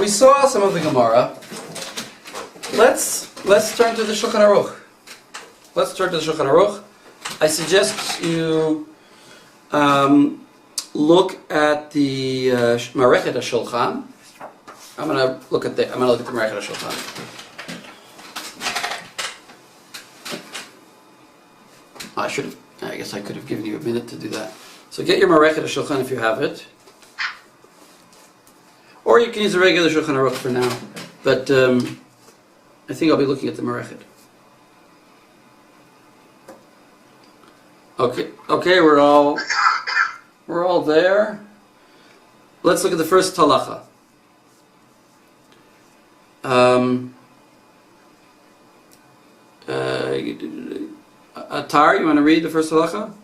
we saw some of the Gemara. Let's turn to the Shulchan Aruch. Let's turn to the Shulchan Aruch. I suggest you look at the Marechet HaShulchan. I'm gonna look at the Marechet HaShulchan. I guess I could have given you a minute to do that. So get your Marechet HaShulchan if you have it. Or you can use a regular Shulchan Aruch for now. But I think I'll be looking at the Marechet. Okay, we're all there. Let's look at the first halacha. Atar, you want to read the first halacha?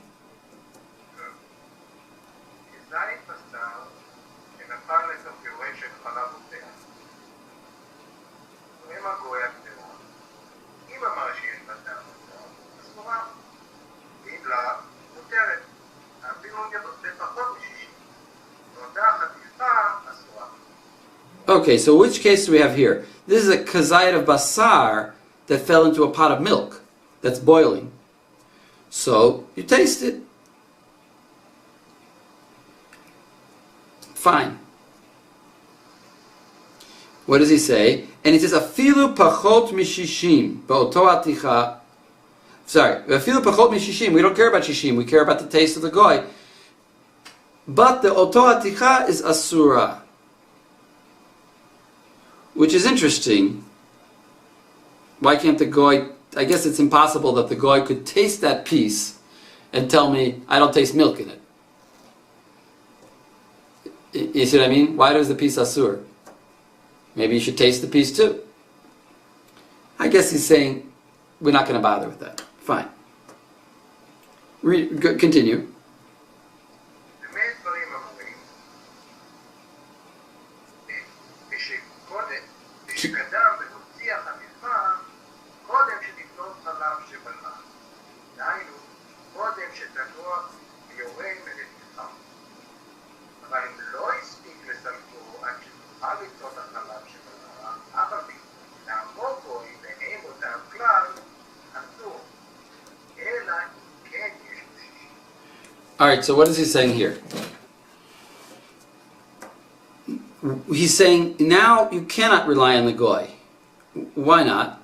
Okay, so which case do we have here? This is a kazית of basar that fell into a pot of milk that's boiling. So you taste it. Fine. What does he say? And he says, "Afilu pachot mishishim ba'oto haticha." Sorry, "Afilu pachot mishishim." We don't care about shishim. We care about the taste of the goy. But the oto haticha is asura, which is interesting. Why can't the goy? I guess it's impossible that the goy could taste that piece and tell me I don't taste milk in it. You see what I mean? Why does the piece asur? Maybe you should taste the piece too. I guess he's saying we're not going to bother with that. Fine. Continue. Alright, so what is he saying here? He's saying now you cannot rely on the goy. Why not?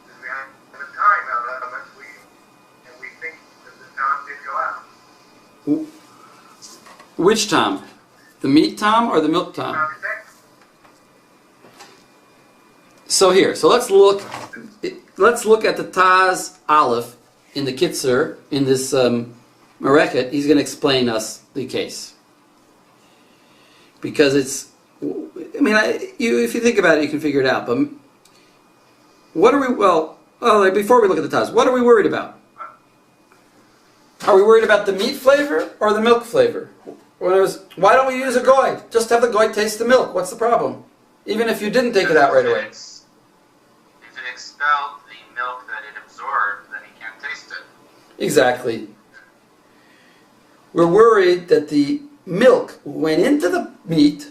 Because we have the time element, and we think that the time did go out. Which tom? The meat tom or the milk tom? So here, so let's look at the Taz Aleph in the Kitzur, in this Marechet. He's going to explain us the case. Because it's, if you think about it, you can figure it out. But what are we, before we look at the Taz, what are we worried about? Are we worried about the meat flavor or the milk flavor? Why don't we use a goy? Just have the goy taste the milk. What's the problem? Even if you didn't take it out right away. If it expelled the milk that it absorbed, then you can't taste it. Exactly. We're worried that the milk went into the meat,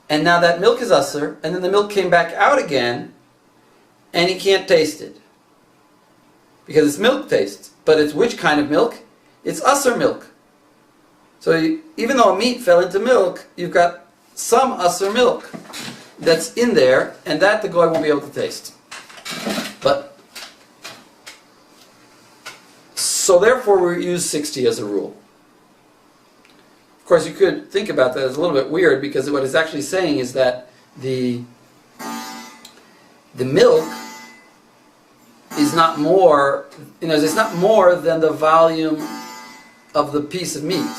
and now that milk is usser, and then the milk came back out again, and he can't taste it. Because it's milk taste. But it's which kind of milk? It's usser milk. So even though a meat fell into milk, you've got some usser milk that's in there, and that the goy won't be able to taste. So therefore we use 60 as a rule. Of course you could think about that as a little bit weird, because what it's actually saying is that the milk is not more, it's not more than the volume of the piece of meat.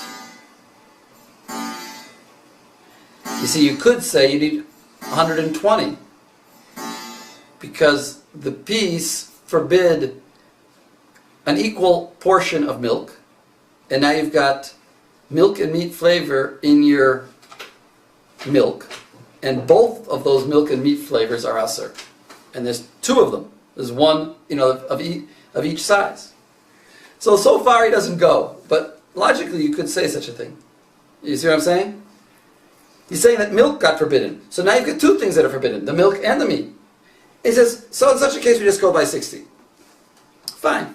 You see, you could say you need 120, because the piece forbid an equal portion of milk, and now you've got milk and meat flavor in your milk, and both of those milk and meat flavors are aser, and there's two of them. There's one, of each size. So far he doesn't go, but logically you could say such a thing. You see what I'm saying? He's saying that milk got forbidden. So now you've got two things that are forbidden, the milk and the meat. He says, so in such a case we just go by 60. Fine.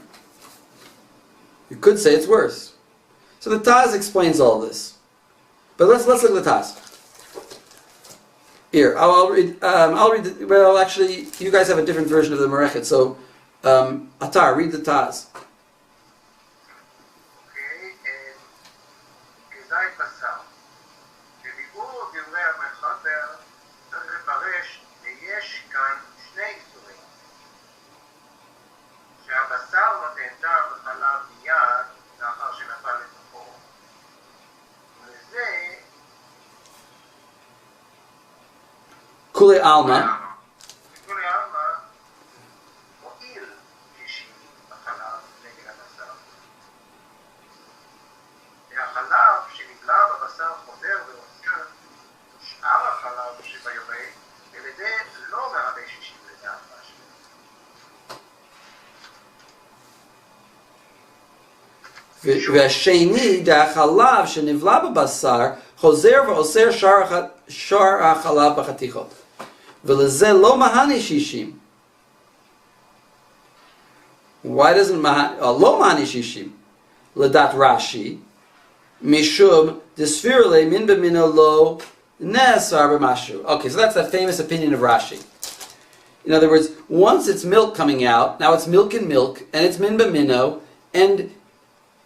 You could say it's worse. So the Taz explains all this. But let's look at the Taz. Here, I'll read, well actually, you guys have a different version of the Merechet, so Atar, read the Taz. כזית בשר. בדיבור דברי המחבר צריך לפרש שיש כאן שני איסורים. שהבשר נותן טעם וחלב מיד לאחר שנפל לתוכו. ולזה כולי עלמא. כולי עלמא מועיל כשישים בחלב נגד הבשר. והחלב שנבלע בבשר חודר ועוצר שאר החלב שביורה, ולזה לא מהווה שישים לדעת רש"י. והשני, דהחלב שנבלע בבשר, חוזר ועושר שאר החלב בחתיכות. ולזה לא מהני 60. Why doesn't לא מהני 60? לדעת רש"י, משום דספירלי מן במינו לא נאסר במשהו. Okay, so that's that famous opinion of Rashi. In other words, once it's milk coming out, now it's milk and milk, and it's min b'mino, and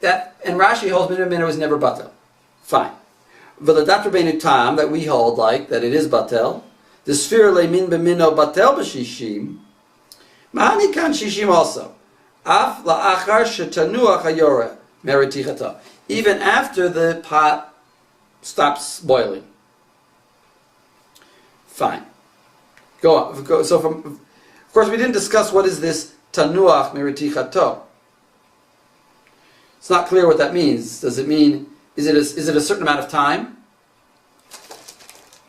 Rashi holds min b'mino is never batel. Fine. V'ledat Rabbeinu Tam, that we hold like, that it is batel, the sphere le min b'mino batel b'shishim, mahani kan shishim also. Af la'achar shetanuach hayoreh meritichata. Even after the pot stops boiling. Fine. Go on. So of course we didn't discuss what is this tanuach meritichato. It's not clear what that means. Does it mean, is it a certain amount of time?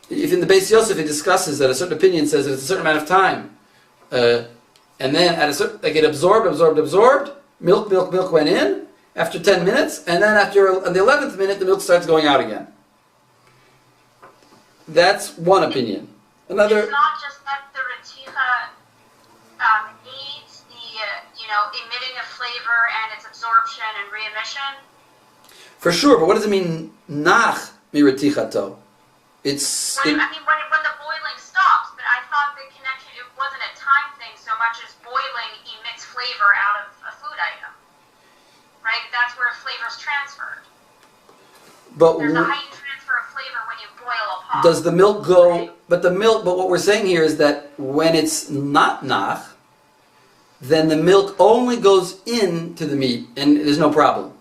If in the Beis Yosef he discusses that a certain opinion says that it's a certain amount of time, and then at a certain, they get absorbed, milk went in after 10 minutes, and then on the 11th minute the milk starts going out again. That's one opinion. Another. It's not just that the reticha needs the emitting of flavor and its absorption and re-emission. For sure, but what does it mean nach miratichato? It's. When the boiling stops, but I thought the connection, it wasn't a time thing so much as boiling emits flavor out of a food item. Right? That's where flavor is transferred. But there's a heightened transfer of flavor when you boil a pot. Does the milk go? Right? But what we're saying here is that when it's not nach, then the milk only goes into the meat, and there's no problem.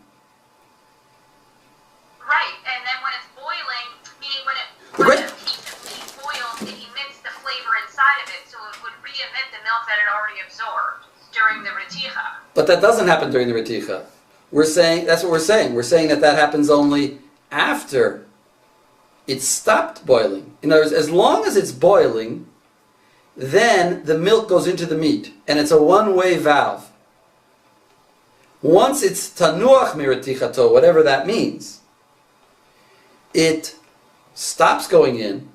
Right, and then when it's boiling, meaning when a piece of meat boils, it emits the flavor inside of it, so it would re-emit the milk that it already absorbed during the reticha. But that doesn't happen during the reticha. That's what we're saying. We're saying that happens only after it's stopped boiling. In other words, as long as it's boiling, then the milk goes into the meat, and it's a one-way valve. Once it's tanuach miratichato, whatever that means, it stops going in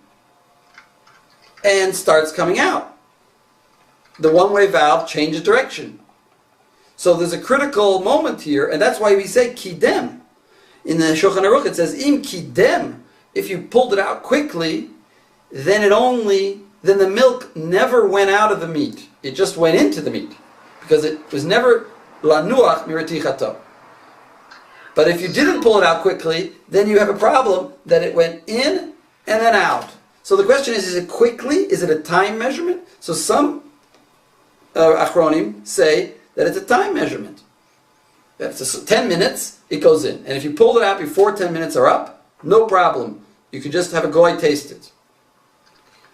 and starts coming out. The one-way valve changes direction. So there's a critical moment here, and that's why we say kidem. In the Shulchan Aruch it says im kidem. If you pulled it out quickly, then the milk never went out of the meat. It just went into the meat, because it was never lanuach miratichato. But if you didn't pull it out quickly, then you have a problem that it went in and then out. So the question is it quickly? Is it a time measurement? So some achronim say that it's a time measurement. If it's 10 minutes, it goes in. And if you pulled it out before 10 minutes are up, no problem. You can just have a goy taste it.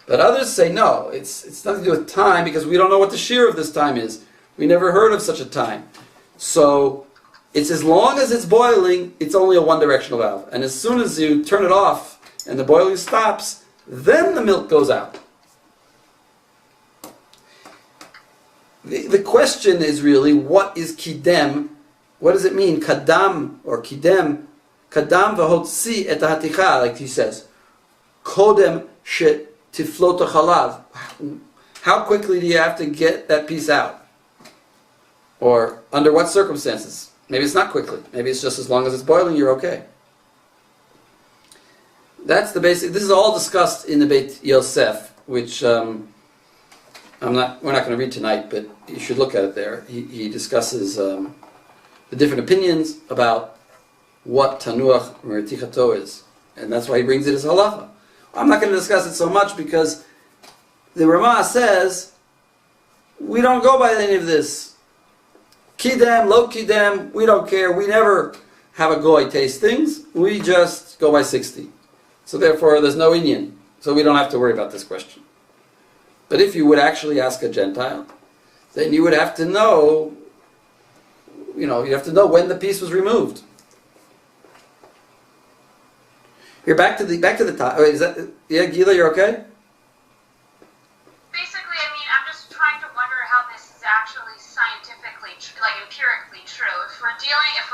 But others say no, it's nothing to do with time, because we don't know what the shear of this time is. We never heard of such a time. So it's as long as it's boiling, it's only a one-directional valve. And as soon as you turn it off and the boiling stops, then the milk goes out. The question is really, what is kidem? What does it mean, kadam or kidem? kadam v'hotzi et haticha, like he says, kodem shetiflot halav. How quickly do you have to get that piece out? Or under what circumstances? Maybe it's not quickly. Maybe it's just as long as it's boiling, you're okay. That's the basic. This is all discussed in the Beit Yosef, which we're not going to read tonight, but you should look at it there. He discusses the different opinions about what tanuach mertichato is, and that's why he brings it as halacha. I'm not going to discuss it so much because the Ramah says we don't go by any of this. Kidem, lo kidem, we don't care. We never have a goy taste things. We just go by 60. So therefore, there's no Indian. So we don't have to worry about this question. But if you would actually ask a Gentile, then you would have to know, you have to know when the piece was removed. Here, back to the top. Wait, Gila, you're okay? Basically, I'm just trying to wonder how this is actually scientifically, empirically true. If we're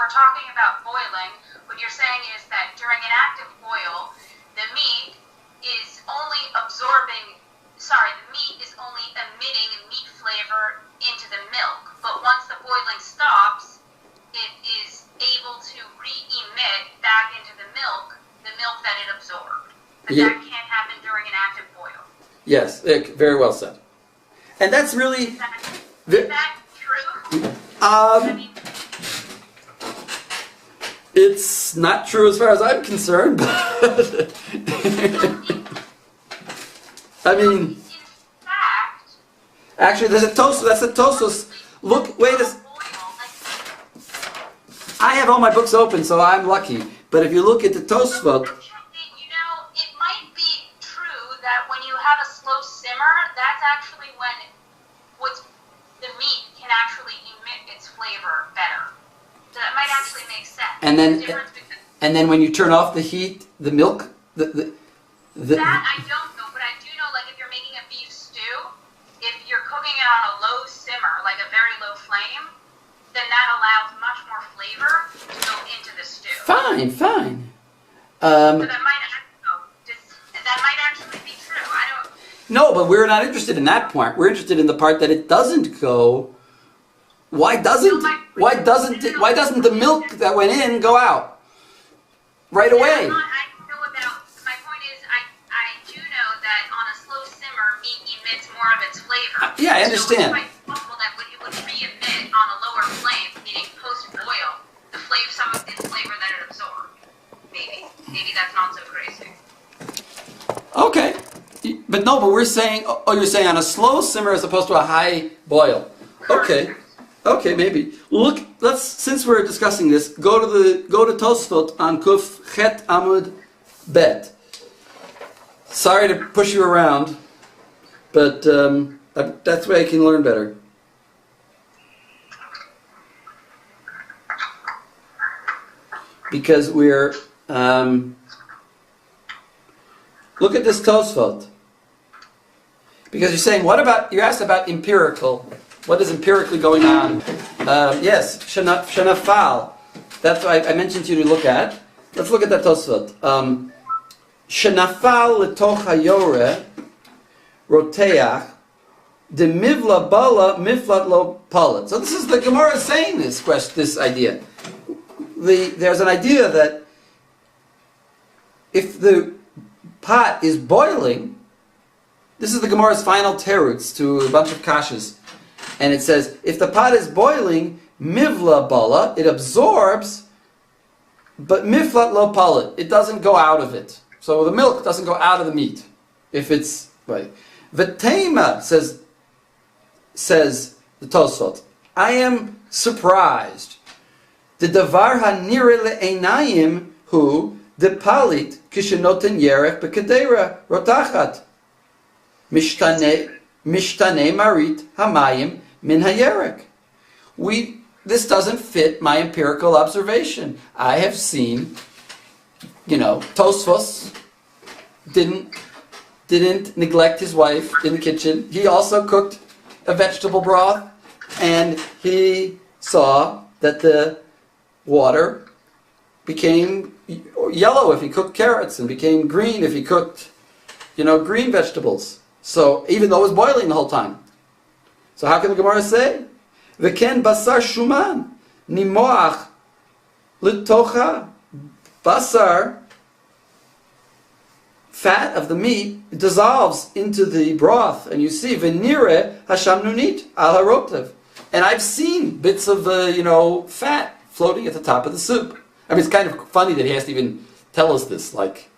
talking about boiling, what you're saying is that during an active boil, the meat is only emitting meat flavor into the milk. But once the boiling stops, it is able to re-emit back into the milk that it absorbed. But that can't happen during an active boil. Yes, very well said. And that's really... Is that true? It's not true as far as I'm concerned, but... In fact... Actually, there's a Tosfos. That's a Tosfos. Look, wait a... I have all my books open, so I'm lucky. But if you look at the Tosfot... It might be true that when you have a slow simmer, that's actually when the meat can actually emit its flavor better. So that might actually make sense. And then when you turn off the heat, the milk... That I don't know, but I do know, if you're making a beef stew, if you're cooking it on a low simmer, like a very low flame, then that allows much more flavor to go into the stew. Fine. So that might actually be true. I don't... No, but we're not interested in that part. We're interested in the part that it doesn't go. Why doesn't the milk that went in go out right away? My point is, I do know that on a slow simmer, meat emits more of its flavor. Yeah, I understand. So it's quite possible that it would re-emit on a lower flame, meaning post-boil, some of its flavor that it absorbed. Maybe that's not so crazy. Okay. But we're saying, you're saying on a slow simmer as opposed to a high boil. Okay. Okay, maybe. Look, since we're discussing this, go to Tosfot on Kuf Chet Amud Bet. Sorry to push you around, but that's the way I can learn better. Because we're look at this Tosfot. Because you're saying, you asked about empirical. What is empirically going on? Yes, Shenafal. That's what I mentioned to you to look at. Let's look at that Tosfot. Shenafal letoch hayoreh roteach de mivla bala miflat lo palat. So this is the Gemara saying this idea. There's an idea that if the pot is boiling, this is the Gemara's final teretz to a bunch of kashas. And it says, if the pot is boiling, mivla bala, it absorbs, but miflat lo palat, it doesn't go out of it. So the milk doesn't go out of the meat. If it's, right. V'teima, says the Tosfot, I am surprised. The davar hanire le'einayim hu de palit kishenoten yerech b'kedera rotachat. Mishtane marit hamayim min hayerek. This doesn't fit my empirical observation. I have seen, Tosfos didn't neglect his wife in the kitchen. He also cooked a vegetable broth, and he saw that the water became yellow if he cooked carrots, and became green if he cooked, green vegetables. So even though it was boiling the whole time. So how can the Gemara say? V'ken basar shuman nimoach l'tocha. Basar, fat of the meat, dissolves into the broth, and you see v'nireh hashamnunit al harotev. And I've seen bits of fat floating at the top of the soup. I mean, it's kind of funny that he has to even tell us this. Like,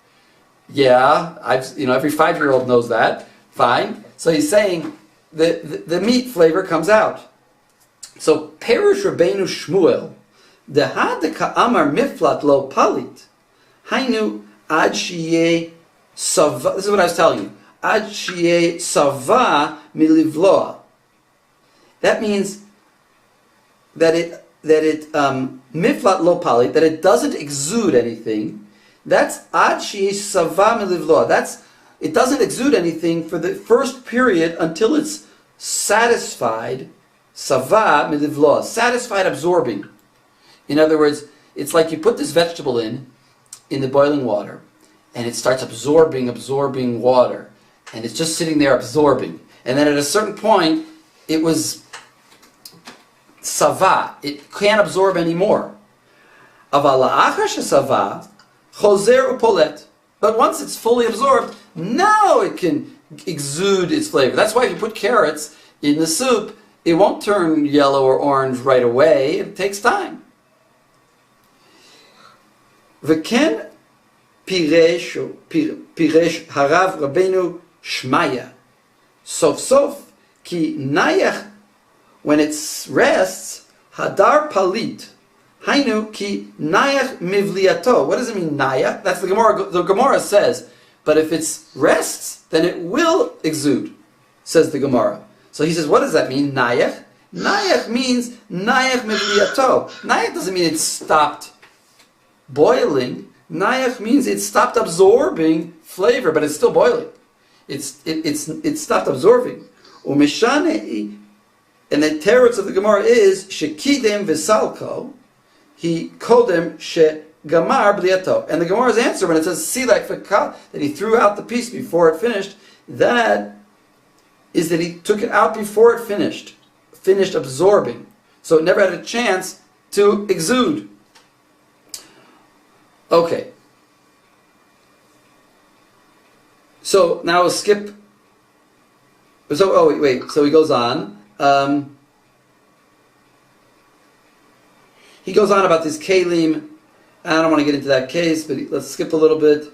yeah, every 5-year-old knows that. Fine. So he's saying the meat flavor comes out. So Perush Rabbeinu Shmuel, dehad ka'amar miflat lo palit, hainu ad shiyeh sava. This is what I was telling you. Ad shiyeh sava milivloa. That means that it miflat lo palit, that it doesn't exude anything. That's ad shiyeh sava milivloa. It doesn't exude anything for the first period until it's satisfied. Sava milivloa, satisfied absorbing. In other words, it's like you put this vegetable in the boiling water, and it starts absorbing water, and it's just sitting there absorbing. And then at a certain point, it was sava. It can't absorb anymore. Aval la'achar shesava chozer upolet. But once it's fully absorbed, now it can exude its flavor. That's why if you put carrots in the soup, it won't turn yellow or orange right away. It takes time. V'ken piresh harav Rabbeinu Shmaya. Sof sof ki nayach, when it rests, hadar palit. Hainu ki nayach mivliato. What does it mean, nayach? That's the Gemara. The Gemara says, but if it rests, then it will exude, says the Gemara. So he says, what does that mean, nayach? Nayach means nayach mivliato. Nayach doesn't mean it stopped boiling. Nayach means it stopped absorbing flavor, but it's still boiling. It stopped absorbing. Umeshane, and the teretz of the Gemara is shekidem v'salko. He kodem shegamar bliato. And the Gemara's answer, when it says silak v'kal, that he threw out the piece before it finished, that is that he took it out before it finished absorbing. So it never had a chance to exude. Okay. So now we'll skip. So, wait. So he goes on. He goes on about this kalim. I don't want to get into that case, but let's skip a little bit.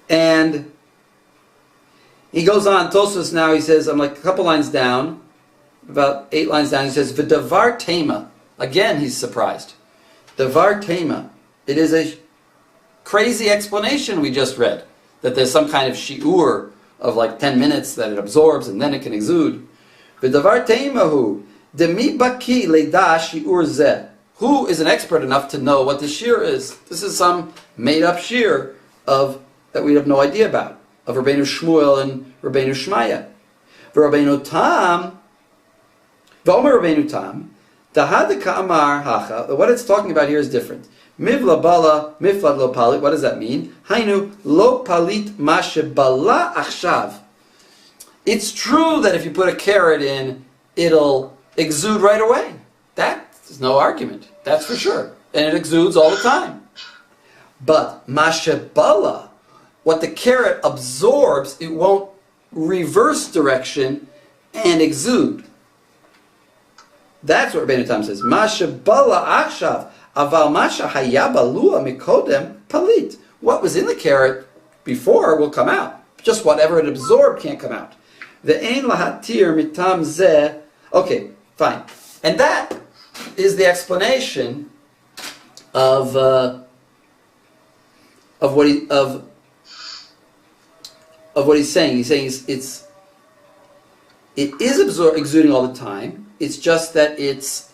And he goes on, Tosfos now, he says, I'm like a couple lines down, about 8 lines down, he says, V'davar tema. Again, he's surprised. Davar tema. It is a crazy explanation we just read, that there's some kind of shi'ur of like 10 minutes that it absorbs and then it can exude. V'davar temahu, demi baki leida shi'ur zeh. Who is an expert enough to know what the shi'ur is? This is some made-up shi'ur that we have no idea about, of Rabbeinu Shmuel and Rabbeinu Shmaya. Rabbeinu Tam, V'omer Rabbeinu Tam, Dahad Ka'amar Hacha. What it's talking about here is different. Mivla bala, miflad lo palit. What does that mean? Hainu lo palit mashe bala achshav. It's true that if you put a carrot in, it'll exude right away. That's no argument. That's for sure. And it exudes all the time. But mashe bala, what the carrot absorbs, it won't reverse direction and exude. That's what Rabbeinu Tam says. Masha bala achshav, aval masha haya balua mikodem palit. What was in the carrot before will come out. Just whatever it absorbed can't come out. Ve'ein lahatir mitam zeh. Okay, fine. And that is the explanation of what he's saying. He's saying it is exuding all the time. It's just that it's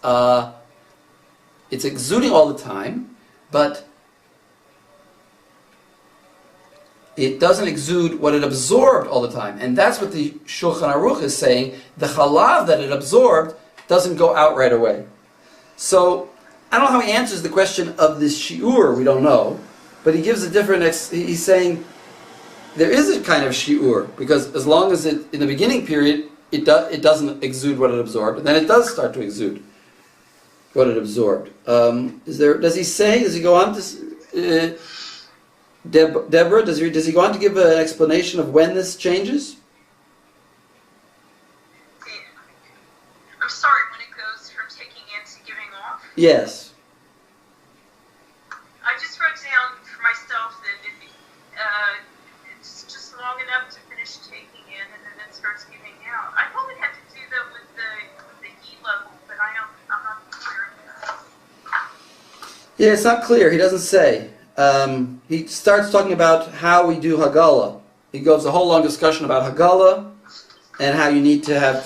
exuding all the time, but it doesn't exude what it absorbed all the time. And that's what the Shulchan Aruch is saying. The chalav that it absorbed doesn't go out right away. So I don't know how he answers the question of this shi'ur, we don't know, but he gives a different, he's saying there is a kind of shi'ur, because as long as it, in the beginning period, it doesn't exude what it absorbed, and then it does start to exude what it absorbed. Does he go on to, Deborah, does he go on to give an explanation of when this changes? I'm sorry, when it goes from taking in to giving off? Yes. I just wrote down for myself that it's just long enough to finish taking in and then it starts giving out. I thought it had to do that with the heat level, but I'm not clear on that. Yeah, it's not clear. He doesn't say. He starts talking about how we do Hagala. He goes a whole long discussion about Hagala and how you need to have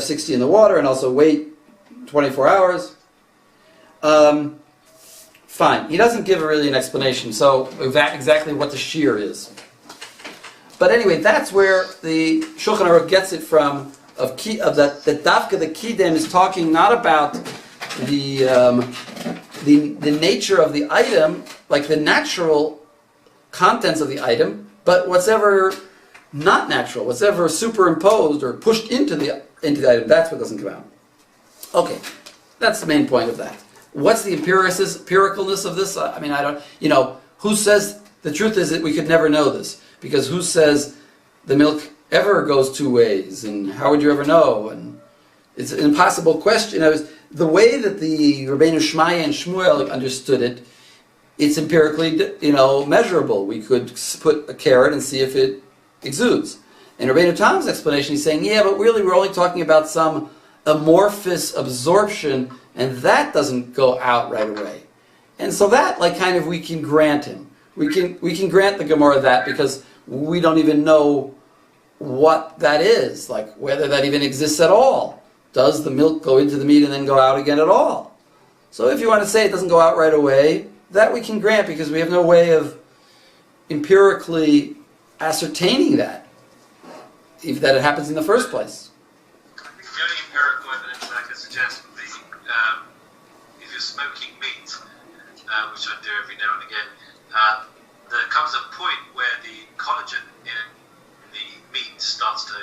60 in the water and also wait 24 hours. Fine. He doesn't give really an explanation, so exactly what the shear is. But anyway, that's where the Shulchan Aruch gets it from, that Dafka, the Kidem, is talking not about the nature of the item, like the natural contents of the item, but whatever not natural, whatever superimposed or pushed into the item, that's what doesn't come out. Okay, that's the main point of that. What's the empiricalness of this? I mean, I don't, who says, the truth is that we could never know this, because who says the milk ever goes two ways, and how would you ever know? And it's an impossible question. The way that the Rabbeinu Shmaya and Shmuel understood it, it's empirically, measurable. We could put a carrot and see if it exudes. In Rabbeinu Tam's explanation, he's saying, yeah, but really we're only talking about some amorphous absorption, and that doesn't go out right away. And so that, we can grant him. We can grant the Gemara that, because we don't even know what that is, like whether that even exists at all. Does the milk go into the meat and then go out again at all? So if you want to say it doesn't go out right away, that we can grant, because we have no way of empirically ascertaining that, if that it happens in the first place. The only empirical evidence I can suggest would be if you're smoking meat, which I do every now and again, there comes a point where the collagen in the meat starts to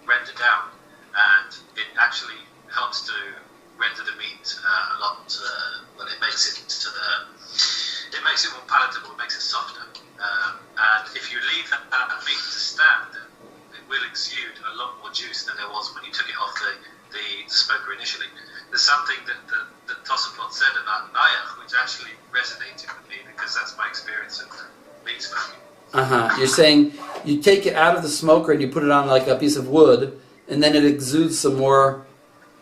render down, and it actually helps to render the meat a lot. It makes it more palatable. It makes it softer. And if you leave that meat to stand, it will exude a lot more juice than there was when you took it off the smoker initially. There's something that Tosfot said about Nayach, which actually resonated with me, because that's my experience of meat smoking. You're saying you take it out of the smoker and you put it on like a piece of wood, and then it exudes some more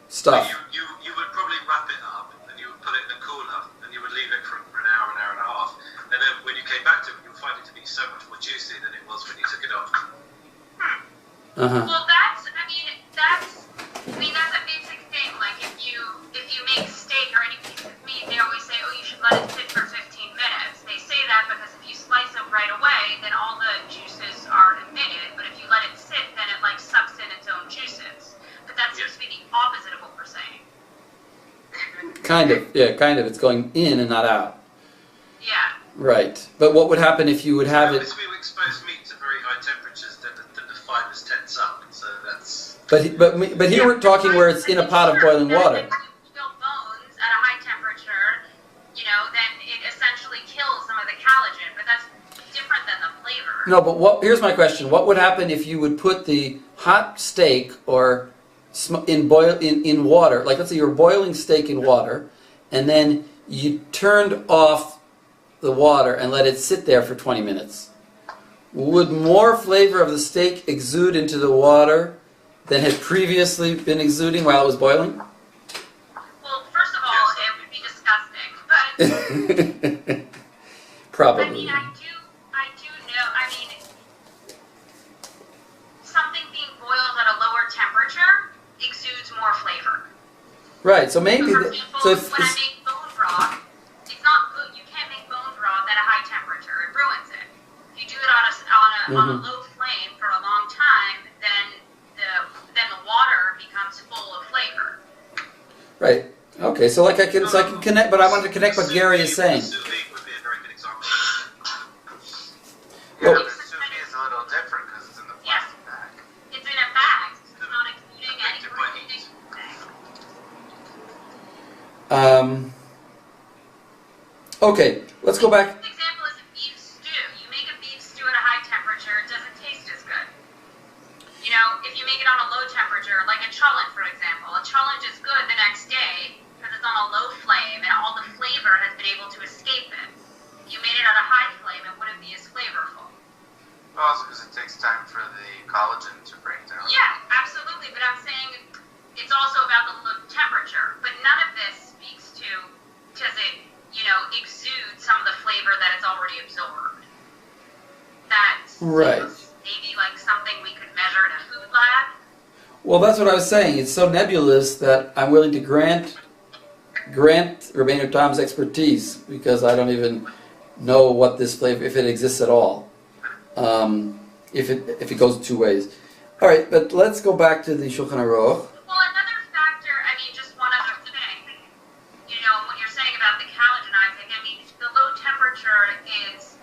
stuff. You would probably wrap it up, and you would put it in a cooler, and you would leave it for an hour and a half. And then when you came back to it, you'll find it to be so much more juicy than it was when you took it off. Well, that's a basic thing. Like if you make steak or any piece of meat, they always say, you should let it sit for 15 minutes. They say that because if you slice it right away, then all the juices are emitted. But if you let it sit, then it sucks in its own juices. But that seems to be the opposite of what we're saying. Kind of. It's going in and not out. Yeah. Right. But what would happen if you would have it? If we expose meat to very high temperatures, then the fibers tense up. So that's. But here we're talking where it's in a pot of boiling water. If you kill bones at a high temperature, then it essentially kills some of the collagen. But that's different than the flavor. No, but here's my question. What would happen if you would put the hot steak or in water, like let's say you're boiling steak in water, and then you turned off the water and let it sit there for 20 minutes? Would more flavor of the steak exude into the water than had previously been exuding while it was boiling? Well, first of all, it would be disgusting, but Probably. I do know. Something being boiled at a lower temperature exudes more flavor. Right. So maybe. For example, when I make bone broth, it's not good. You can't make bone broth at a high temperature. It ruins it. If you do it on a low flame for a long time, then the water becomes full Right. Okay, so like I can connect, but I want to connect what Gary is saying. Seif would be a very good example. Well, The souffle is a little different because it's in the Yes. plastic bag. It's in a bag. It's not exuding any Affected by anything. Okay, let's go back. An example is a beef stew. You make a beef stew at a high temperature, it doesn't taste as good. You know, if you make it on a low temperature, like a cholent, for example, a cholent is good the next day because it's on a low flame and all the flavor has been able to escape it. If you made it at a high flame, it wouldn't be as flavorful. Well, also because it takes time for the collagen to break down. Yeah, absolutely, but I'm saying it's also about the temperature. But none of this speaks to, does it, you know, exude some of the flavor that it's already absorbed. That's Right. maybe like something we could measure in a food lab. Well, that's what I was saying. It's so nebulous that I'm willing to grant Rabbeinu Tam's expertise because I don't even know what this flavor, if it exists at all. If it goes two ways. All right, but let's go back to the Shulchan Aruch. Well, another factor, I mean, just one other thing, you know, what you're saying about the collagenizing, I mean, the low temperature is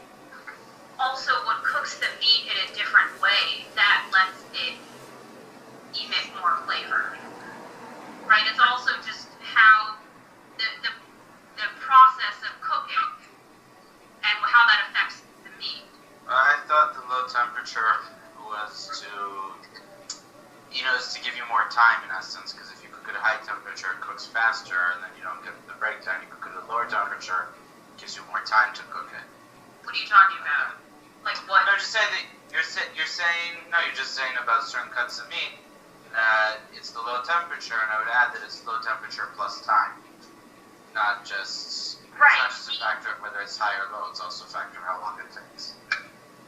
also what cooks the meat in a different way that lets it emit more flavor, right? It's also just how the process of cooking and how that affects the meat. I thought the low temperature was is to give you more time in essence, because if you cook at a high temperature, it cooks faster, and then you don't get the breakdown. You cook at a lower temperature, it gives you more time to cook it. What are you talking about? Like what? No, just saying that you're just saying about certain cuts of meat that it's the low temperature, and I would add that it's low temperature plus time, not just Right. It's not just a factor of whether it's high or low. It's also a factor of how long it takes.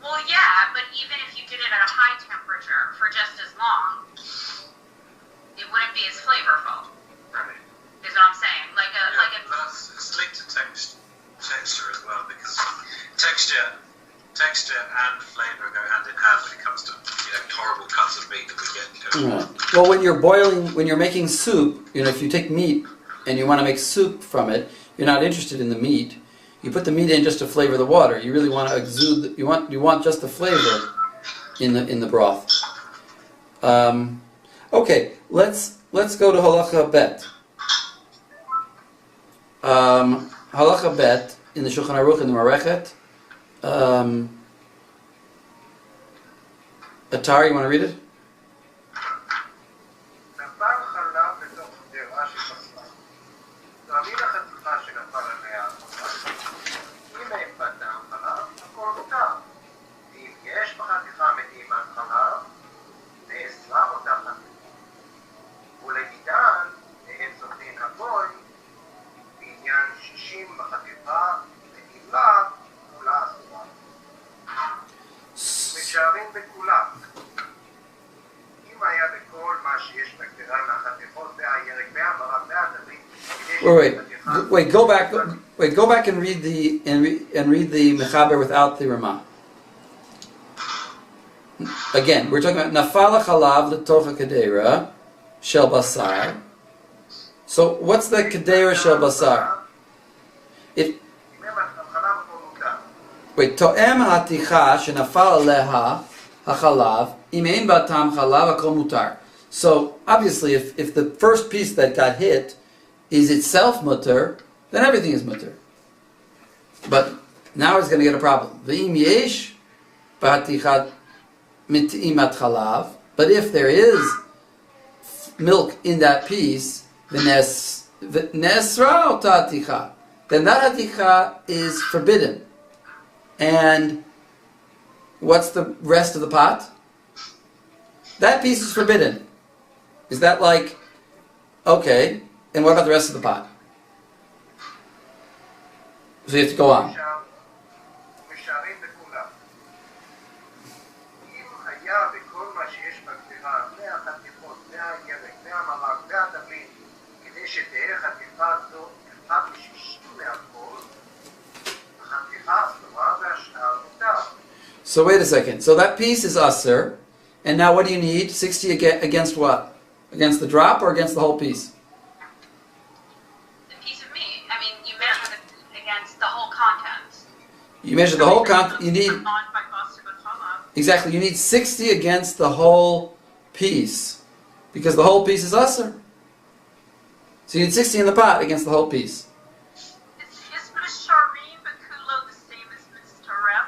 Well, yeah, but even if you did it at a high temperature for just as long, it wouldn't be as flavorful. Right. Is what I'm saying. Like a It's linked to texture as well, because texture and flavour go hand in hand when it comes to horrible cuts of meat that we get. Well, when you're making soup, if you take meat and you want to make soup from it, you're not interested in the meat. You put the meat in just to flavor the water. You really want to exude. You want just the flavor in the broth. Okay, let's go to halacha bet. Halacha bet in the Shulchan Aruch in the Marechet. Atari, you want to read it? נפל חלב בתוך גדרה שפסלה. תעמיד החתיכה שנפל עליה החלב. אם אין בה טעם חלב, הכל מותר. ואם יש בחתיכה מטעימת חלב, נאסרה אותה חתיכה. ולדידן, אין סוכנין הגוי, בעניין 60 בחתיכה, נעילה, כולה אסורה. משערים בכולה. אם היה בכל מה שיש בגדרה מהחתיכות והירק והמרק והדמים, Go back and read the Mechaber without the Ramah. Again, we're talking about nafal chalav l'toch kedera shel basar. So what's the kedera shel basar? To'em haticha shenafal aleha hachalav im ein ba tam chalav hakol mutar. So obviously, if the first piece that got hit is itself mutar, then everything is mutar. But now it's going to get a problem. V'im yesh b'hatichat mit'imat chalav. But if there is milk in that piece, v'nesra ota haticha, then that haticha is forbidden. And what's the rest of the pot? That piece is forbidden. Is that like, okay, and what about the rest of the pot? So you have to go on. משערים בכולה. אם היה בכל מה שיש בגדרה, מהחתיכות, מהירק, מהמרק, והדמים, כדי שתהיה חתיכה זו אחד מ-60 מהכל, החתיכה אסורה והשאר מותר. So wait a second. So that piece is usher, and now what do you need? 60 against what? Against the drop or against the whole piece? You measure the whole you need exactly. You need 60 against the whole piece, because the whole piece is aser. So you need 60 in the pot against the whole piece. Is misharim bekulo the same as mitzaref?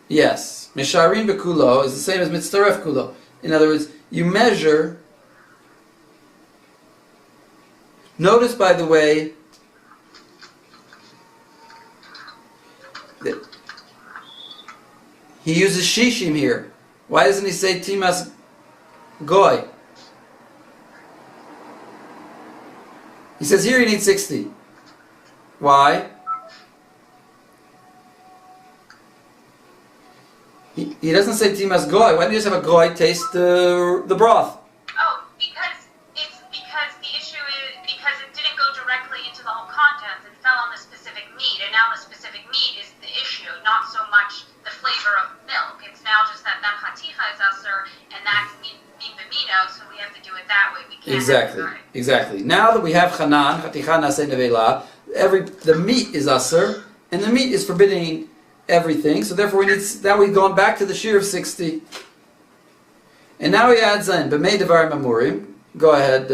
Yes, misharim bekulo is the same as mitzaref kulo. In other words, you measure. Notice, by the way, that he uses shishim here. Why doesn't he say timas goy? He says here you need 60. Why? He doesn't say timas goy. Why don't you just have a goy taste the broth? Oh, because the issue is because it didn't go directly into the whole contents. It fell on the specific meat, and now the specific meat is the issue, not so much the flavor of milk. It's now just that Chaticha is aser, and that's bimino, so we have to do it that way. We can't Exactly. Now that we have chanan, Chaticha nase nevela, the meat is aser, and the meat is forbidding everything. So therefore, now we've gone back to the shear of 60, and now he adds in b'mei devarim amurim. Go ahead,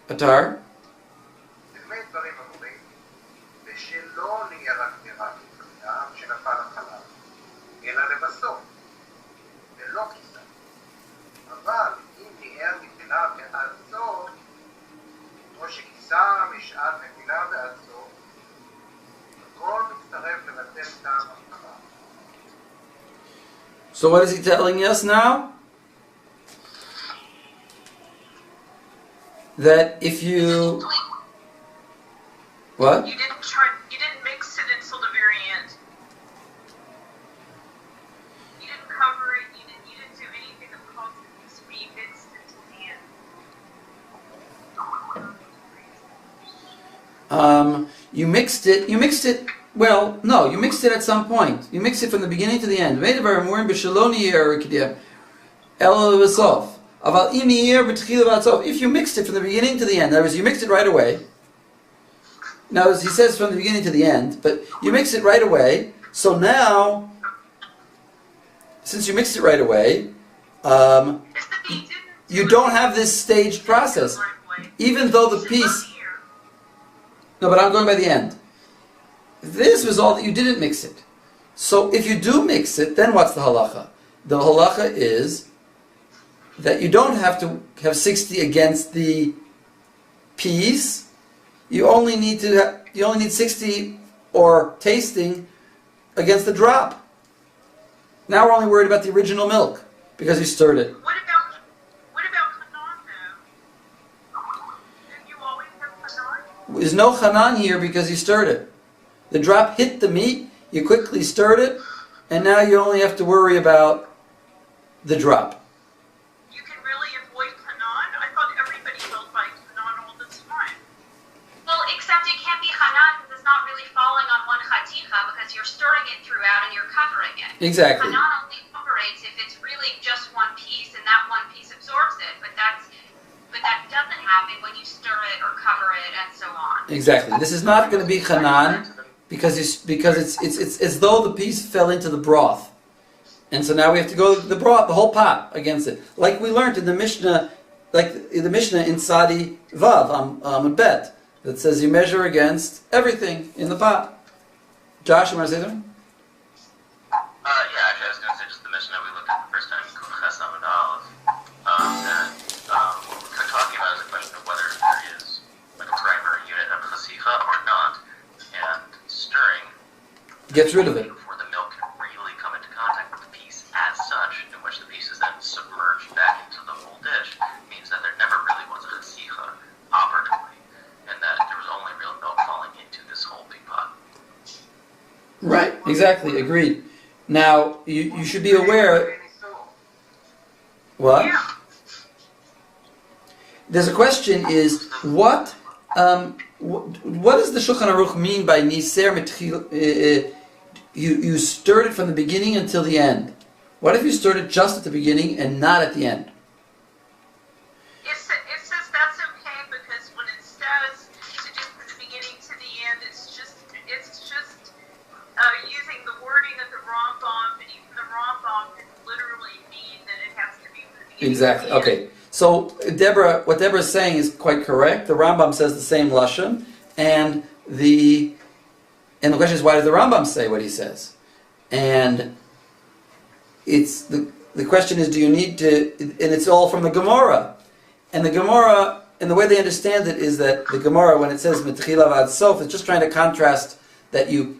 Atar. במה דברים אמורים? ושלא נהיה רק דירה כקדם שנפל החלב, אלא לבסוף, ולא כיסה. אבל אם נהיה נפילה ועד סוף, או שכיסה משעת נפילה ועד סוף, הכל מצטרף לבטל טעם החלב. So what is he telling us now? That if you what? You didn't mix it until the very end. You didn't cover it. You didn't do anything that caused it to be mixed until the end. You mixed it. Well, no, you mixed it at some point. You mixed it from the beginning to the end. If you mixed it from the beginning to the end, in other words, you mixed it right away. Now, as he says from the beginning to the end, but you mix it right away. So now, since you mixed it right away, you don't have this staged process. Even though the piece... No, but I'm going by the end. This was all that you didn't mix it. So if you do mix it, then what's the halacha? The halacha is that you don't have to have 60 against the piece. You only need 60 or tasting against the drop. Now we're only worried about the original milk because you stirred it. What about chanan though? Did you always have chanan? There's no chanan here because you stirred it. The drop hit the meat, you quickly stirred it, and now you only have to worry about the drop. You can really avoid chanan? I thought everybody held by chanan all the time. Well, except it can't be chanan because it's not really falling on one chaticha because you're stirring it throughout and you're covering it. Exactly. Chanan only operates if it's really just one piece and that one piece absorbs it, but that doesn't happen when you stir it or cover it and so on. Exactly. This is not going to be chanan because it's as though the piece fell into the broth. And so now we have to go the broth, the whole pot against it. Like we learned in the Mishnah, in Sadi Vav, Bet, that says you measure against everything in the pot. Josh, you want to say something? Yeah, actually I was going to say just the Mishnah we looked at the first time, Kuches Amud Aleph, and what we're talking about is a question of whether there is like a primary unit of chaticha or not, and stirring Gets rid of it. before the milk can really come into contact with the piece as such, in which the piece is then submerged back into the whole dish, means that there never really was a chaticha operatively, and that there was only real milk falling into this whole big pot. Right, exactly, agreed. Now, you should be aware... What? There's a question is, what does the Shulchan Aruch mean by Niser Mitchil? You stirred it from the beginning until the end. What if you stirred it just at the beginning and not at the end? It says that's okay because when it says to do from the beginning to the end, it's just using the word Exactly. Okay. So what Deborah is saying is quite correct. The Rambam says the same lashon, and the question is, why does the Rambam say what he says? And it's the question is, do you need to? And it's all from the Gemara, and the Gemara, and the way they understand it is that the Gemara, when it says mitchila v'ad sof, it's just trying to contrast that you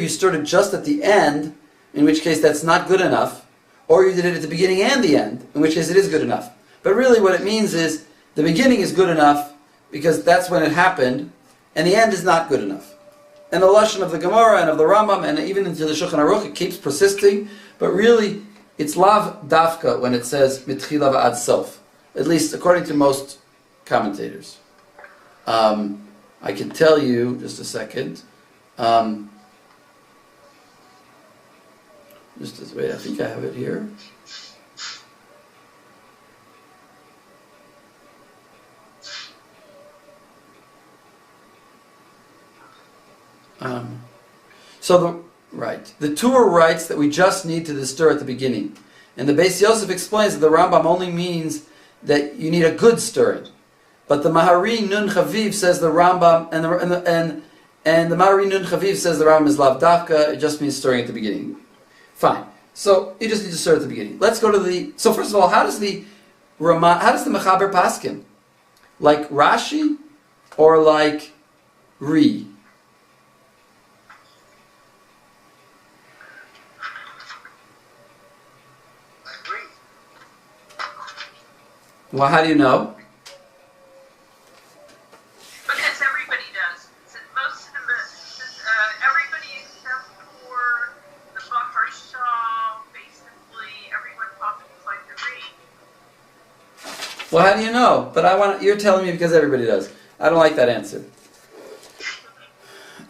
stirred it just at the end, in which case that's not good enough, or you did it at the beginning and the end, in which case it is good enough. But really what it means is the beginning is good enough because that's when it happened, and the end is not good enough. And the lashon of the Gemara and of the Rambam and even into the Shulchan Aruch, it keeps persisting, but really it's lav dafka when it says mitchila v'ad sof, at least according to most commentators. I can tell you, just a second, just this way, I think I have it here. The Torah writes that we just need to stir at the beginning, and the Beis Yosef explains that the Rambam only means that you need a good stirring, but the Mahari Nun Chaviv says the Rambam and the Mahari Nun Chaviv says the Rambam is lav dafka. It just means stirring at the beginning. Fine. So you just need to stir at the beginning. Let's go to the. So first of all, how does the Mechaber paskin? Like Rashi or like Ri? Well, how do you know? Because everybody does. Most of everybody except for the Bachar Shah, basically everyone thought it was like the Reed. Well, how do you know? But you're telling me because everybody does. I don't like that answer.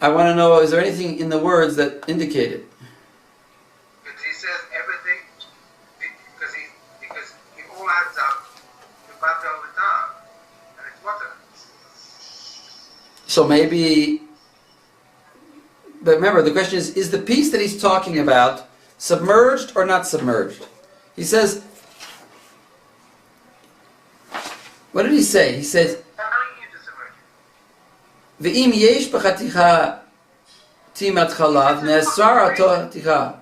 I want to know, is there anything in the words that indicate it? Because he says everything, because he all adds up. So maybe, but remember the question is the piece that he's talking about submerged or not submerged? He says, what did he say? He says, V'im yesh b'chaticha timat chalav ne'asar ato chaticha.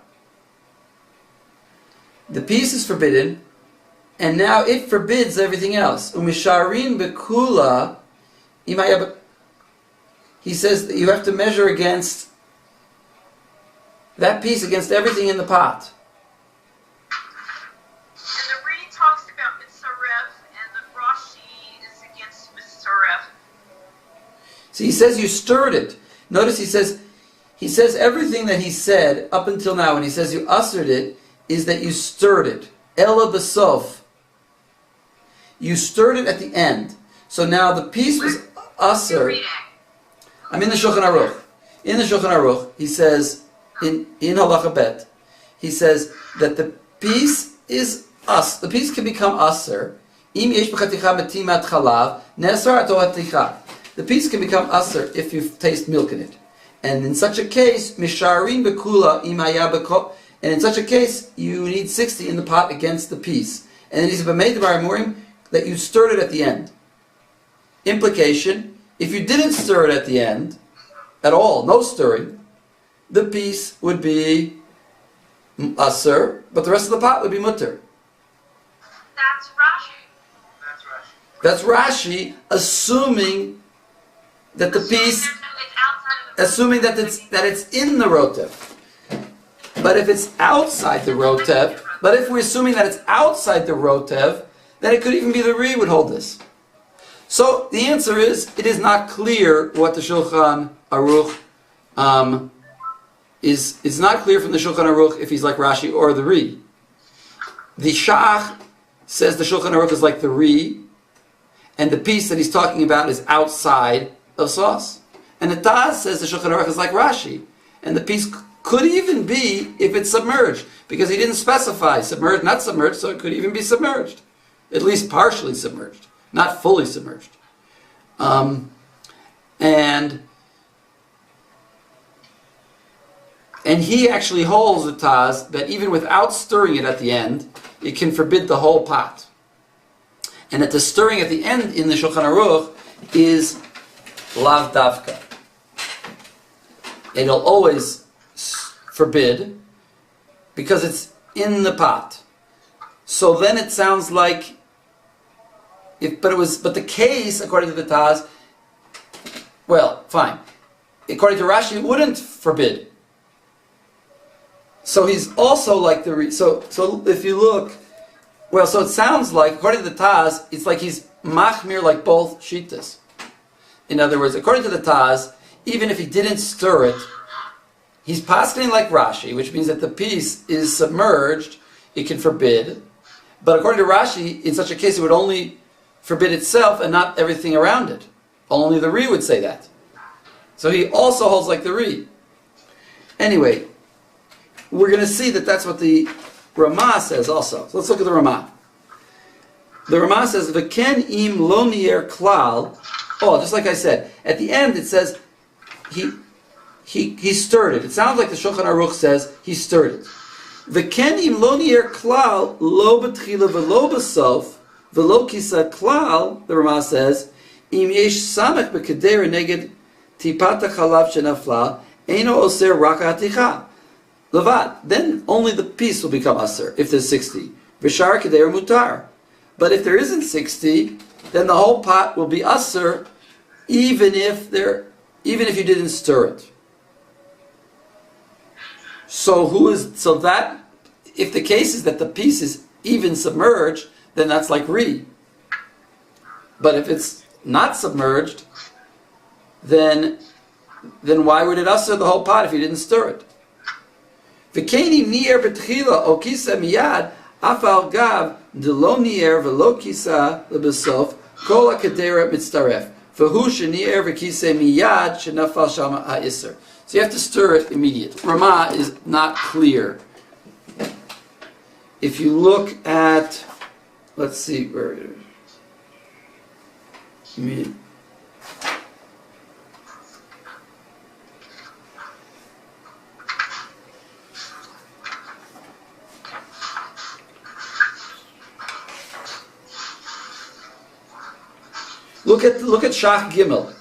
The piece is forbidden, and now it forbids everything else. Umisharin bekula imayab. He says that you have to measure against that piece against everything in the pot. And the Reed talks about mitzaref, and the Rashi is against mitzaref. So he says you stirred it. Notice he says everything that he said up until now when he says you ushered it is that you stirred it. Ela besof. You stirred it at the end. So now the piece was usher. I'm in the Shulchan Aruch. In the Shulchan Aruch, he says, in Halacha Bet, he says that the piece is us. The piece can become usher. Im yesh b'chaticha metimat chalav, ne'asar ato chaticha. The piece can become usher if you taste milk in it. And in such a case, misharin bekula im haya beko. And in such a case, you need 60 in the pot against the piece. And then he says, b'mei devar amurim, that you stirred it at the end. Implication, if you didn't stir it at the end, at all, no stirring, the piece would be asur, but the rest of the pot would be mutter. That's Rashi. That's Rashi. That's Rashi, assuming that the piece, assuming that it's in the rotev. But if it's outside the rotev, but if we're assuming that it's outside the rotev, then it could even be the Re would hold this. So the answer is, it is not clear what the Shulchan Aruch is. It's not clear from the Shulchan Aruch if he's like Rashi or the Ri. The Shach says the Shulchan Aruch is like the Ri, and the piece that he's talking about is outside of sauce. And the Taz says the Shulchan Aruch is like Rashi, and the piece could even be if it's submerged, because he didn't specify submerged, not submerged, so it could even be submerged, at least partially submerged. Not fully submerged. And he actually holds the Taz that even without stirring it at the end, it can forbid the whole pot. and that the stirring at the end in the Shulchan Aruch is lav davka. It'll always forbid because it's in the pot. So then it sounds like, but the case, according to the Taz, well, fine. According to Rashi, it wouldn't forbid. So he's also like so if you look, well, so it sounds like, according to the Taz, it's like he's machmir like both shitas. In other words, according to the Taz, even if he didn't stir it, he's paskening like Rashi, which means that the piece is submerged, it can forbid. But according to Rashi, in such a case, it would only forbid itself and not everything around it. Only the Ri would say that. So he also holds like the Ri. Anyway, we're going to see that that's what the Ramah says also. So let's look at the Ramah. The Ramah says, "V'ken im lo nier klal." Oh, just like I said, at the end it says he stirred it. It sounds like the Shulchan Aruch says he stirred it. V'ken im lo nier klal lo b'tchila v'lo b'sof v'lo kisa klal. The Ramah says, "Im yesh samech b'kedera neged טיפת החלב שנפלה, אינו אוסר רק החתיכה. Levad, then only the piece will become aser if there's 60. V'shar kedei mutar. But if there isn't 60, then the whole pot will be aser, even if you didn't stir it. So that if the case is that the piece is even submerged, then that's like Ri. But if it's not submerged, then why would it usher the whole pot if you didn't stir it? V'keni nier b'tchila o kisa miyad afal gav delo nier v'lo kisa lebesof kol hakadera mitztaref v'hu shenier v'kisa miyad shenafal shama ha'isser. So you have to stir it immediately. Ramah is not clear. If you look at, let's see where. Look at Shach Gimel.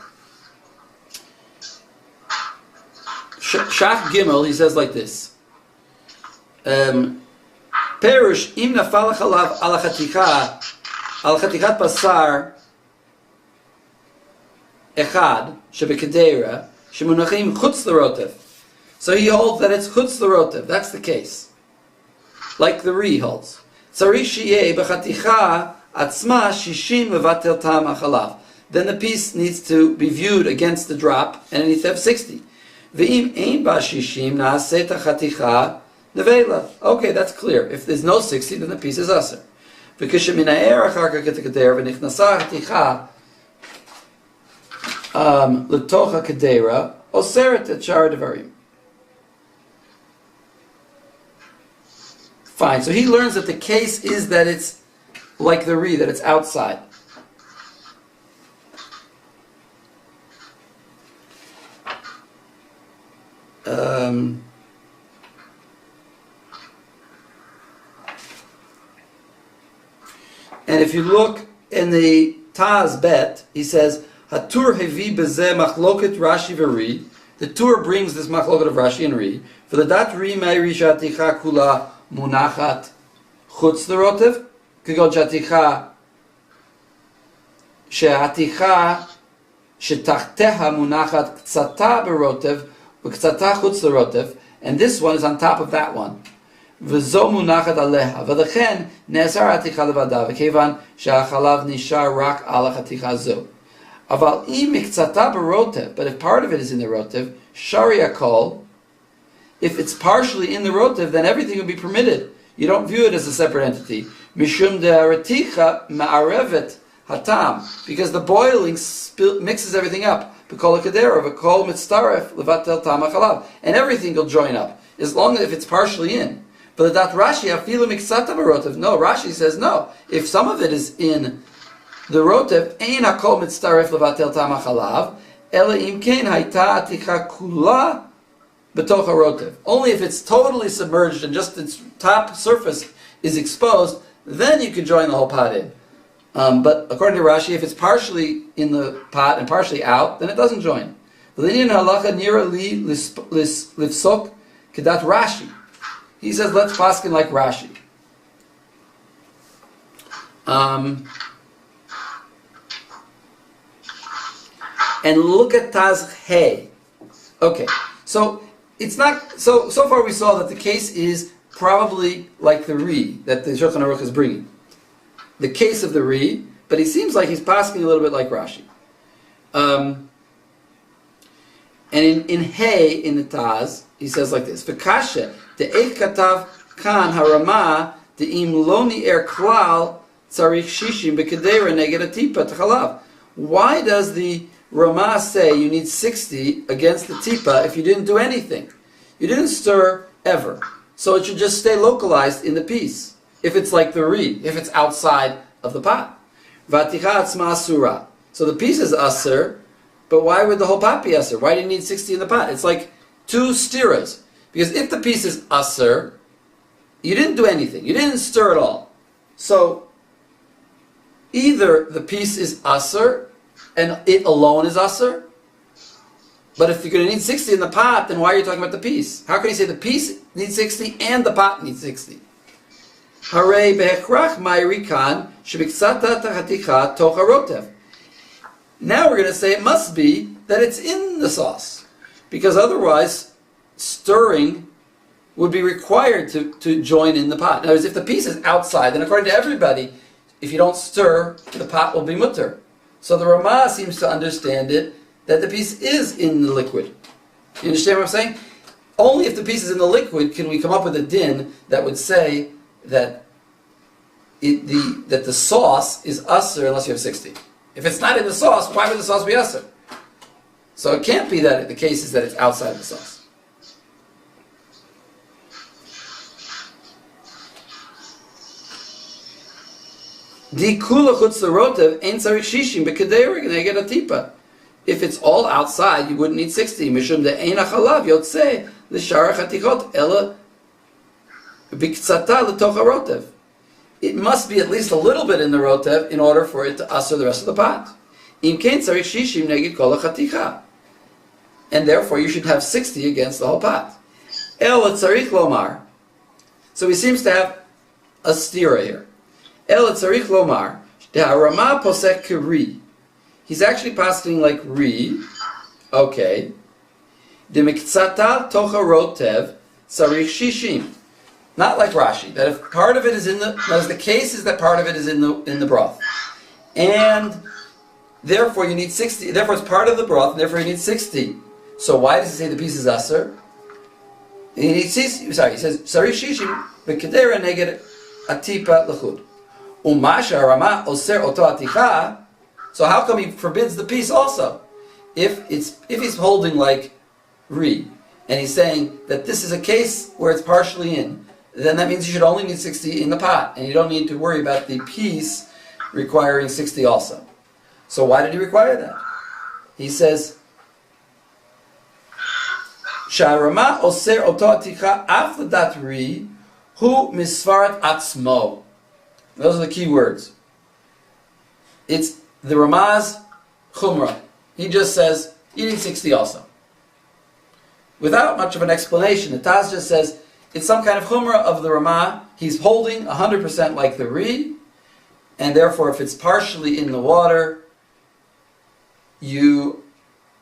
Shach Gimel, he says like this. Perush im nafal chalav al chaticha al basar echad shebekedera shemunachim chutz l'rotev. So he holds that it's chutz l'rotev. That's the case. Like the Ri holds. Tzarich sheyeh b'chaticha atzma shishim levatel tam achalav. Then the piece needs to be viewed against the drop, and it needs to have 60. Ve'im ein ba shishim na'aseh chaticha nevela. Okay, that's clear. If there's no 60, then the piece is aser. V'kishemina'er achar כך ketikader v'nichnasa chaticha l'toch hakadera Oseret et shar devarim. Fine. So he learns that the case is that it's like the Ri, that it's outside. And if you look in the Taz Bet, he says, Hatur hevi bezeh machloket Rashi v'Ri. The Tur brings this machloket of Rashi and Ri. For the dat Ri me'ri shaticha kula munachat chutz l'rotev. Kigol shaticha she'aticha shetachteha munachat ktsata b'rotev v'ktsata chutz l'rotev. And this one is on top of that one. V'zo munachat aleha. V'lechen ne'asar aticha levada. V'kevan she'achalav nishar rak ala chaticha zo. Aval im miktsata b'rotev. But if part of it is in the rotev, shari akol. If it's partially in the rotev, then everything will be permitted. You don't view it as a separate entity. Mishum de'araticha ma'arevet hatam. Because the boiling mixes everything up. B'kol ha'kedera, v'kol mitztaref levatel tam ha'chalav. And everything will join up. As long as if it's partially in. But that Rashi, afilu miksata b'rotev. No, Rashi says no. If some of it is in the rotev, ein hakol mitztaref levatel tam ha'chalav, ela im ken hayta aticha kula b'toch ha'rotev. Only if it's totally submerged and just its top surface is exposed, then you can join the whole pot in. But according to Rashi, if it's partially in the pot and partially out, then it doesn't join. He says, let's paskin like Rashi. And look at Taz Hey. Okay, so it's not. So far we saw that the case is probably like the Ri that the Shulchan Aruch is bringing. The case of the Ri, but he seems like he's pasking a little bit like Rashi. And in Hey, in the Taz, he says like this: V'kashe de'eit katav kan harama de'im lo ni'er klal tzarich shishim b'kedera neged atipa t'chalav. Why does the Rama say you need 60 against the tipa if you didn't do anything? You didn't stir ever. So it should just stay localized in the piece. If it's like the Ri, if it's outside of the pot. Vaticha atzma asura. So the piece is asur, but why would the whole pot be asur? Why do you need 60 in the pot? It's like 2 stiras. Because if the piece is asur, you didn't do anything. You didn't stir at all. So either the piece is asur, and it alone is asur. But if you're going to need 60 in the pot, then why are you talking about the piece? How can you say the piece needs 60 and the pot needs 60? Harei behechrach ma'irikan shebiktzata haticha toch harotev. Now we're going to say it must be that it's in the sauce, because otherwise stirring would be required to join in the pot. In other words, if the piece is outside, then according to everybody, if you don't stir, the pot will be mutter. So the Ramah seems to understand it that the piece is in the liquid. You understand what I'm saying? Only if the piece is in the liquid can we come up with a din that would say that the sauce is asur unless you have 60. If it's not in the sauce, why would the sauce be asur? So it can't be that the case is that it's outside the sauce. If it's all outside, you wouldn't need 60. Mishum de Eina chalav yotzeh l'shara chatichot ela biktzata l'toch harotev. It must be at least a little bit in the rotev in order for it to asur the rest of the pot. Im kein tzarich shishim neged kol hachaticha. And therefore you should have 60 against the whole pot. El tzarich lomar. So he seems to have a stira here. El tzarich lomar de'harama posek kiri. He's actually passing like Ri. Okay. Demiktzata tocha rotev tzarich shishim. Not like Rashi, that if part of it is in the case is that part of it is in the broth. And therefore you need 60, therefore it's part of the broth, and therefore you need 60. So why does he say the piece is asur? He says, Tzarich shishim b'kedera neged atipa l'chud. Umasha rama oser oto aticha. So how come he forbids the piece also? If he's holding like Ri, and he's saying that this is a case where it's partially in, then that means you should only need 60 in the pot, and you don't need to worry about the piece requiring 60 also. So why did he require that? He says, Sharama oser oto aticha afladat Ri hu misvarat atzmo. Those are the key words. It's the Ramaz Chumrah. He just says, you need 60 also. Without much of an explanation, the Taz just says, it's some kind of Chumrah of the Ramah. He's holding 100% like the Ri, and therefore if it's partially in the water, you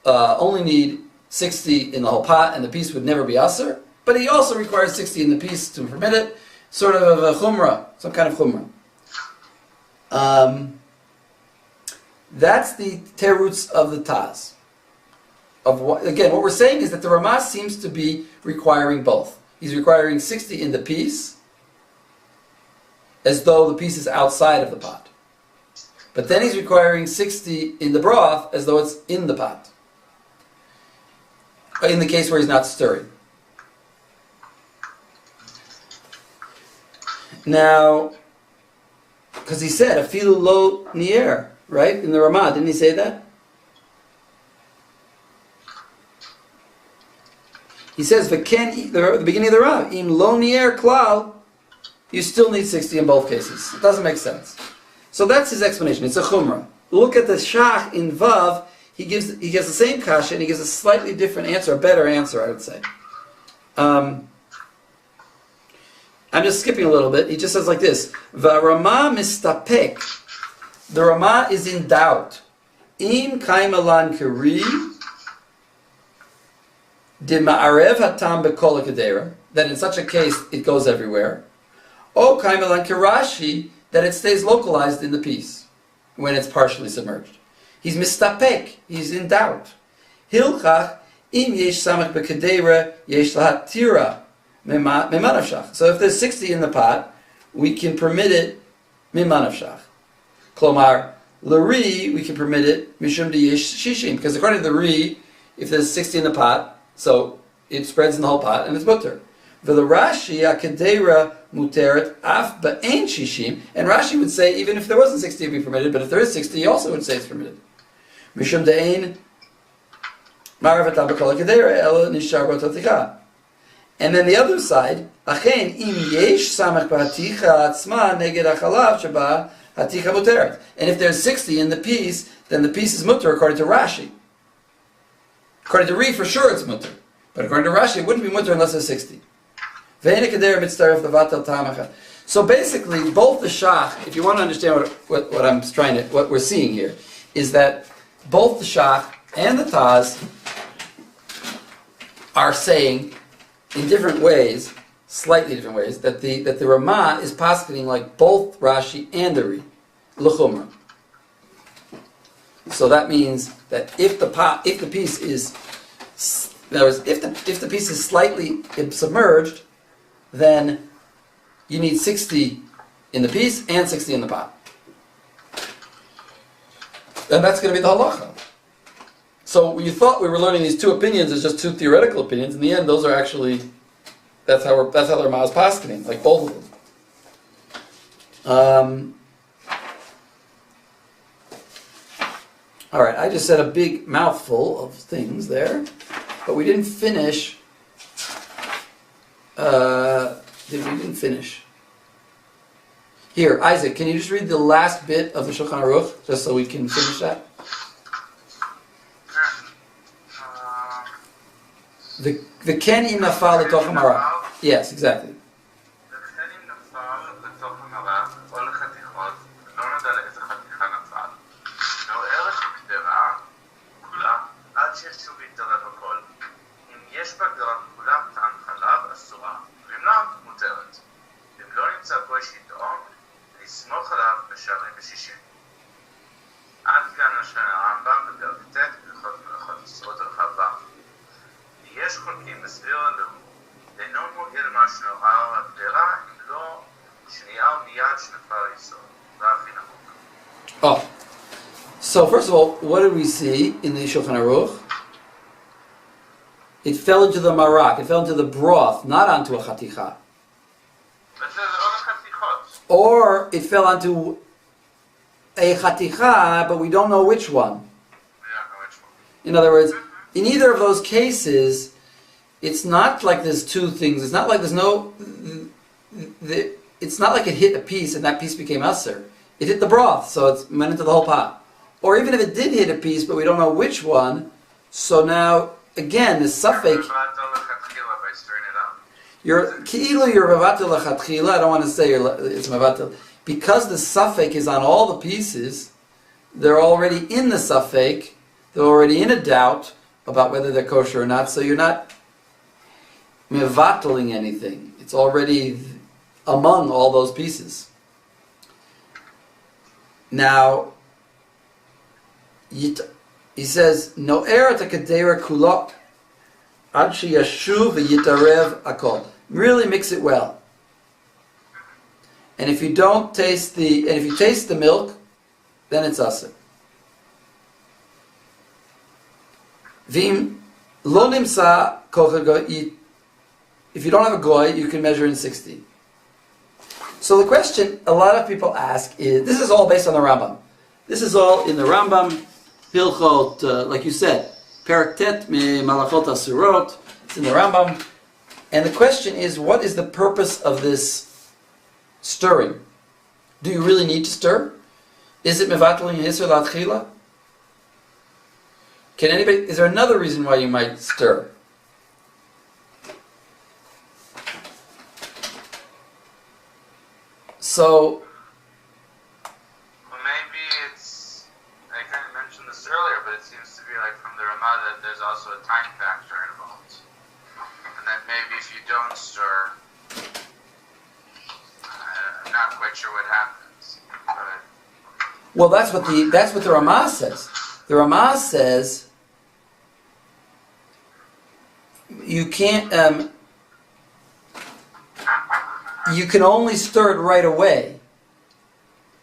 only need 60 in the whole pot, and the piece would never be asur. But he also requires 60 in the piece to permit it, sort of a Chumrah, some kind of Chumrah. That's the terutz of the Taz. Again, what we're saying is that the Ramah seems to be requiring both. He's requiring 60 in the piece, as though the piece is outside of the pot. But then he's requiring 60 in the broth, as though it's in the pot. In the case where he's not stirring. Now, because he said, afilu lo nier, right? In the Ramah, didn't he say that? He says, the beginning of the Rav, im lo nier klal, you still need 60 in both cases. It doesn't make sense. So that's his explanation. It's a chumrah. Look at the shach in Vav. He gives the same kasha and he gives a slightly different answer, a better answer, I would say. I'm just skipping a little bit. He just says like this: V'Rama mistapek. The Rama is in doubt. Im kaimalan kari de ma'arev hatam bekol kedera. That in such a case it goes everywhere. O kaimalan karashi, that it stays localized in the piece when it's partially submerged. He's mistapek. He's in doubt. Hilchach im yesh samach bekedera yesh lahatira memanavshach. So if there's 60 in the pot, we can permit it memanavshach. Klomar l'ri, we can permit it mishum de yesh shishim, because according to the ri, if there's 60 in the pot, so it spreads in the whole pot and it's mutter. V'the Rashi akedera muteret af ba'ein shishim, and Rashi would say even if there wasn't 60 it would be permitted, but if there is 60 he also would say it's permitted. Mishum de'ein marav hatam b'kol akedera ela nishar b'toticha. And then the other side, achen im yesh samach b'haticha atzma neged achalav sheba haticha muteret. And if there's 60 in the piece, then the piece is mutter according to Rashi. According to Ri, for sure it's mutter. But according to Rashi, it wouldn't be mutter unless there's 60. So basically, both the shach, if you want to understand what we're seeing here, is that both the shach and the taz are saying in different ways, slightly different ways, that the Ramah is posketing like both Rashi and the Ri, l'chumra. So that means that if the piece is, in other words, if the piece is slightly submerged, then you need 60 in the piece and 60 in the pot. And that's going to be the halacha. So you thought we were learning these two opinions as just two theoretical opinions. In the end, those are actually, that's how the Ramah is posketing, like both of them. All right, I just said a big mouthful of things there, but we didn't finish. We didn't finish. Here, Isaac, can you just read the last bit of the Shulchan Aruch, just so we can finish that? The ken im nafal letoch hamara. Yes, exactly. Oh, so first of all, what did we see in the Shulchan Aruch? It fell into the marak, it fell into the broth, not onto a chaticha. Or it fell onto a chaticha, but we don't know which one. In other words, in either of those cases, it's not like there's two things. It's not like there's no. It's not like it hit a piece and that piece became aser. It hit the broth, so it went into the whole pot. Or even if it did hit a piece, but we don't know which one, so now again the suffix. You're ki'ilu you're mevatel lechatchila. I don't want to say it's mevatel because the suffix is on all the pieces. They're already in the suffix. They're already in a doubt about whether they're kosher or not. So you're not mevateling anything. It's already among all those pieces. Now, he says, "No'er takadera kulot ad sheyashuv v'yitarev akol." Really mix it well. And if you taste the milk, then it's aser. Vim lo nimsa kochel goy. If you don't have a goy, you can measure in 60. So the question a lot of people ask is, this is all based on the Rambam. This is all in the Rambam, Hilchot, like you said, Perek Tet me Malachot Asurot. It's in the Rambam. And the question is, what is the purpose of this stirring? Do you really need to stir? Is it mevatling Isser Latchila? Can anybody? Is there another reason why you might stir? So. Well, maybe it's. I kind of mentioned this earlier, but it seems to be like from the Ramah that there's also a time factor involved, and that maybe if you don't stir, I'm not quite sure what happens. But Well, that's what the Ramah says. The Ramah says you can't. You can only stir it right away.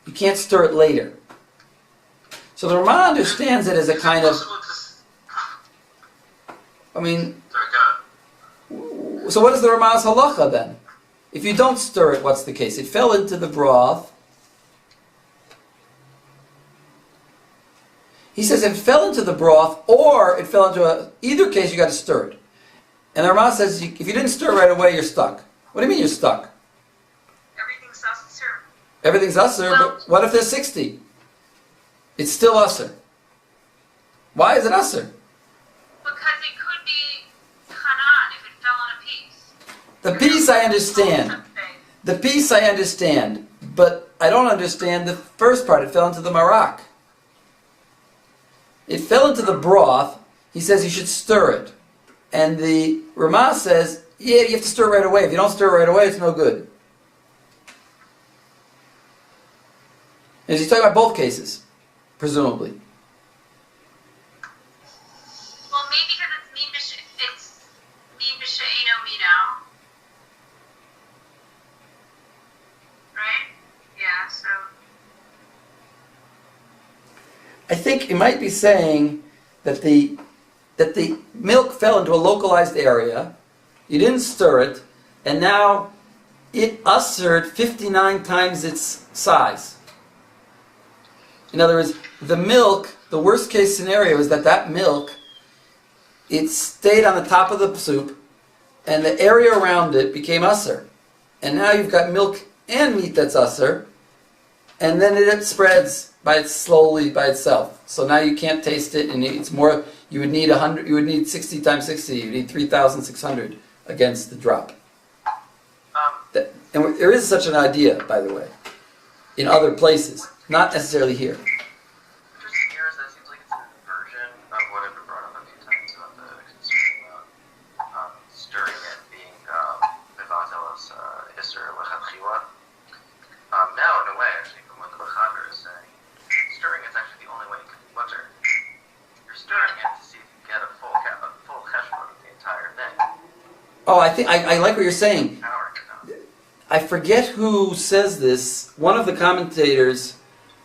You can't stir it later. So the Ramah understands it as a kind of. I mean. So what is the Ramah's halacha then? If you don't stir it, what's the case? It fell into the broth. He says if it fell into the broth or it fell into either case, you got to stir it. And the Ramah says if you didn't stir it right away, you're stuck. What do you mean you're stuck? Everything's usher. Everything's usher, but what if there's 60? It's still usher. Why is it usher? Because it could be Hanan if it fell on a piece. The piece I understand. The piece I understand, but I don't understand the first part. It fell into the marak. It fell into the broth. He says you should stir it. And the Ramah says, yeah, you have to stir it right away. If you don't stir it right away, it's no good. And he's talking about both cases, presumably. Well, maybe because it's min b'she'eno mino. Right? Yeah, so. I think it might be saying that the milk fell into a localized area, you didn't stir it, and now it ushered 59 times its size. In other words, the milk, the worst case scenario is that milk, it stayed on the top of the soup, and the area around it became usher. And now you've got milk and meat that's usher, and then it spreads slowly by itself. So now you can't taste it, and it's more. You would need 100. You would need 60 times 60. You need 3,600 against the drop. And there is such an idea, by the way, in other places, not necessarily here. Just here, that seems like it's an inversion of what I've been brought up a few times about the concern about stirring it being Mevatelos Isser Lechatchila. Now, in a way, actually, from what the Bachaber is saying, stirring is actually the only way it can be butter. You're stirring it to see if you get a full cheshbon of the entire thing. Oh, I think I like what you're saying. I forget who says this. One of the commentators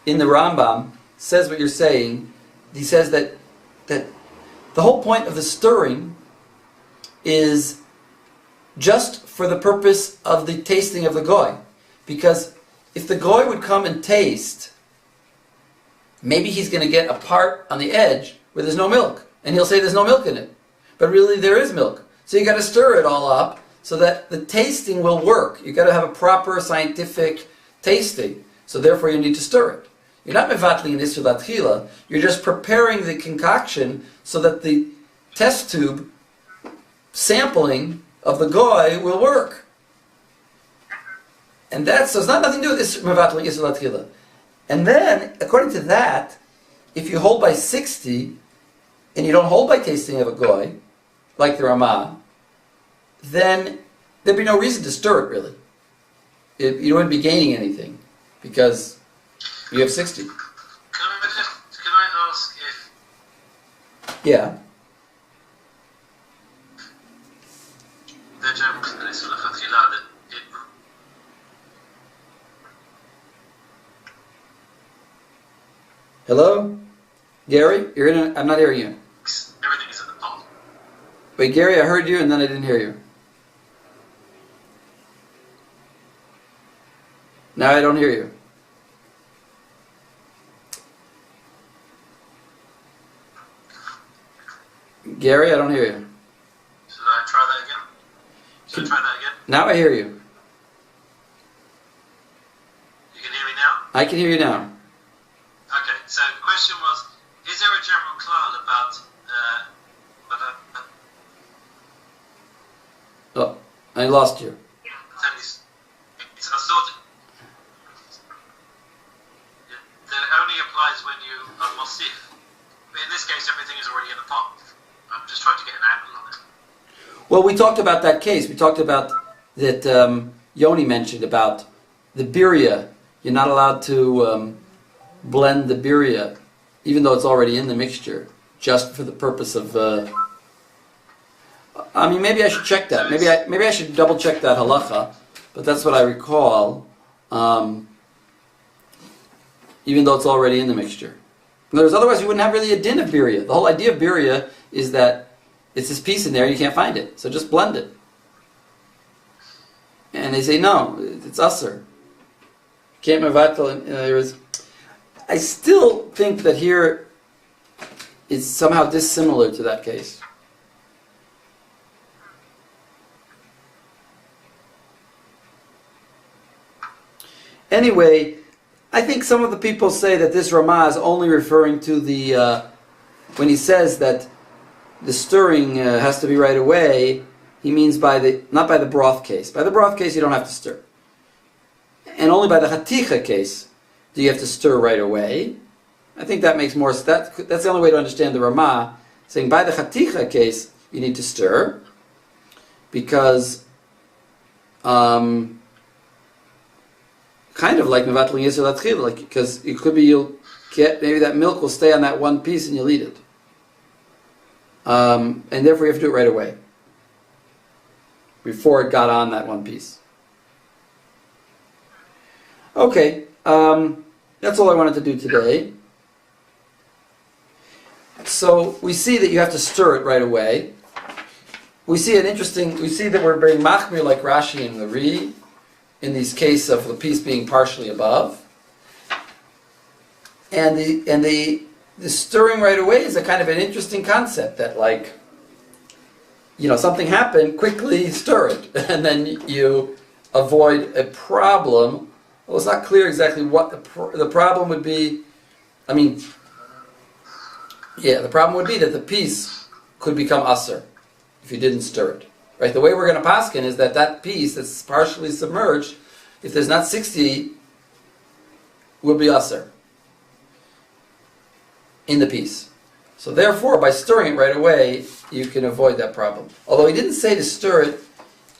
in the Rambam says what you're saying. He says that the whole point of the stirring is just for the purpose of the tasting of the goy. Because if the goy would come and taste, maybe he's going to get a part on the edge where there's no milk. And he'll say there's no milk in it. But really there is milk. So you got to stir it all up so that the tasting will work. You got to have a proper scientific tasting. So therefore you need to stir it. You're not mevatling an Isser Latchila. You're just preparing the concoction so that the test tube sampling of the goy will work. And so it's not nothing to do with mevatling Isser Latchila. And then, according to that, if you hold by 60 and you don't hold by tasting of a goy, like the Ramah, then there'd be no reason to stir it, really. You wouldn't be gaining anything, because you have 60. Can I ask if... Yeah. The general consensus of Chatila that it... Hello? Gary? I'm not hearing you. Everything is at the pot. Wait, Gary, I heard you and then I didn't hear you. Now I don't hear you. Gary, I don't hear you. Should I try that again? Should I try that again? Now I hear you. You can hear me now? I can hear you now. I lost you. It's assorted. That only applies when you are mosif. But in this case, everything is already in the pot. I'm just trying to get an angle on it. Well, we talked about that case. We talked about that Yoni mentioned about the birria. You're not allowed to blend the birria, even though it's already in the mixture, just for the purpose of... I mean, maybe I should check that. Maybe I should double check that halacha, but that's what I recall, even though it's already in the mixture. In other words, otherwise you wouldn't have really a din of birria. The whole idea of birria is that it's this piece in there, you can't find it, so just blend it. And they say, no, it's usser. Can't mevatel. I still think that here is somehow dissimilar to that case. Anyway, I think some of the people say that this Ramah is only referring to the, when he says that the stirring has to be right away, he means not by the broth case. By the broth case, you don't have to stir. And only by the Khaticha case do you have to stir right away. I think that makes more sense. That's the only way to understand the Ramah, saying by the Khaticha case, you need to stir, because kind of like mevatling yisur latchila, like, because it could be you'll get, maybe that milk will stay on that one piece and you'll eat it. And therefore you have to do it right away, before it got on that one piece. Okay, that's all I wanted to do today. So we see that you have to stir it right away. We see that we're very machmir like Rashi and the Ri, in these cases of the piece being partially above. And the stirring right away is a kind of an interesting concept, that like, something happened, quickly stir it, and then you avoid a problem. Well, it's not clear exactly what the problem would be. I mean, the problem would be that the piece could become aser if you didn't stir it. Right? The way we're going to paskin is that piece that's partially submerged, if there's not 60, will be aser in the piece. So therefore, by stirring it right away, you can avoid that problem. Although he didn't say to stir it,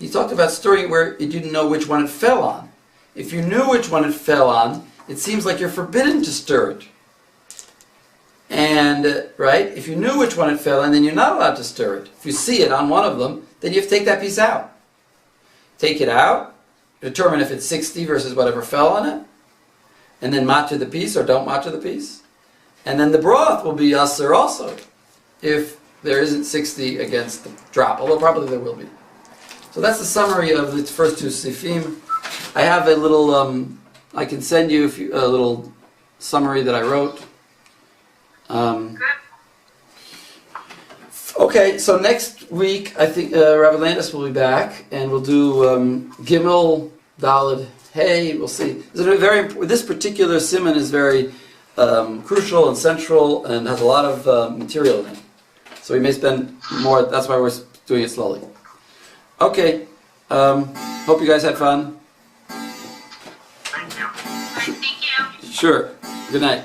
he talked about stirring it where you didn't know which one it fell on. If you knew which one it fell on, it seems like you're forbidden to stir it. And, right, if you knew which one it fell on, then you're not allowed to stir it. If you see it on one of them, then you have to take that piece out. Take it out, determine if it's 60 versus whatever fell on it, and then matter the piece or don't matter the piece. And then the broth will be aser also, if there isn't 60 against the drop, although probably there will be. So that's the summary of the first two seifim. I have a little, I can send you a little summary that I wrote. Okay, so next week I think Rabbi Landis will be back, and we'll do Gimel, Daled, Hey. We'll see. This particular siman is very crucial and central, and has a lot of material in it. So we may spend more. That's why we're doing it slowly. Okay. Hope you guys had fun. Thank you. Thank you. Sure. Good night.